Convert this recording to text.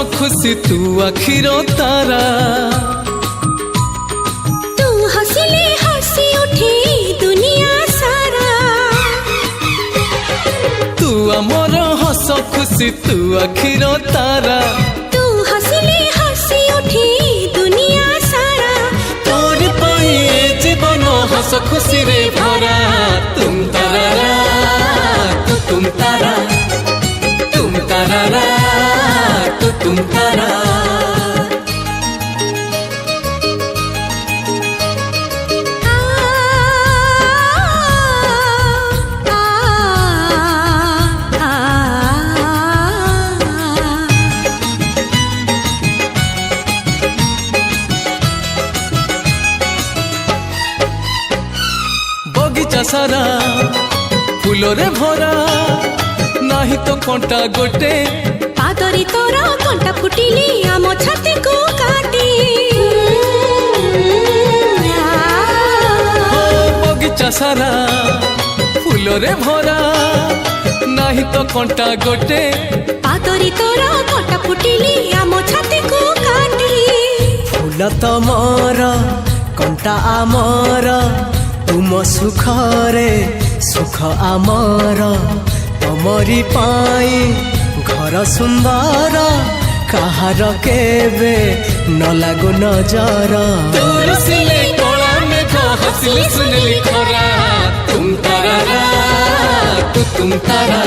खुशी तू आखिरो तारा। तू हंसले हंसी उठे दुनिया सारा। तू आमर हस खुशी तू आखिरो तारा। तू हंसले हंसी उठे दुनिया सारा। तोर पाई जीवन हस खुशी रे भरा। तुम तारा तुम तारा तुम तारा तुम तारा। बगीचा सारा फूलरे भरा नाही तो कंटा गोटे। पादरी तोरा कंटा फुटिले आम छाती को काटे। बगीचा सारा फूलरे भरा नाही तो कंटा गोटे। पादरी तोरा कंटा फुटिले आम छाती को काटे। फूल तमर कंटा आमर तुम सुखरे सुख आमर। तमरी पाई घर सुंदर कहार केबे न लागो नजर। दूर सिले कोला में तो हंसले सुनली खरा। तुम तारा तुम तारा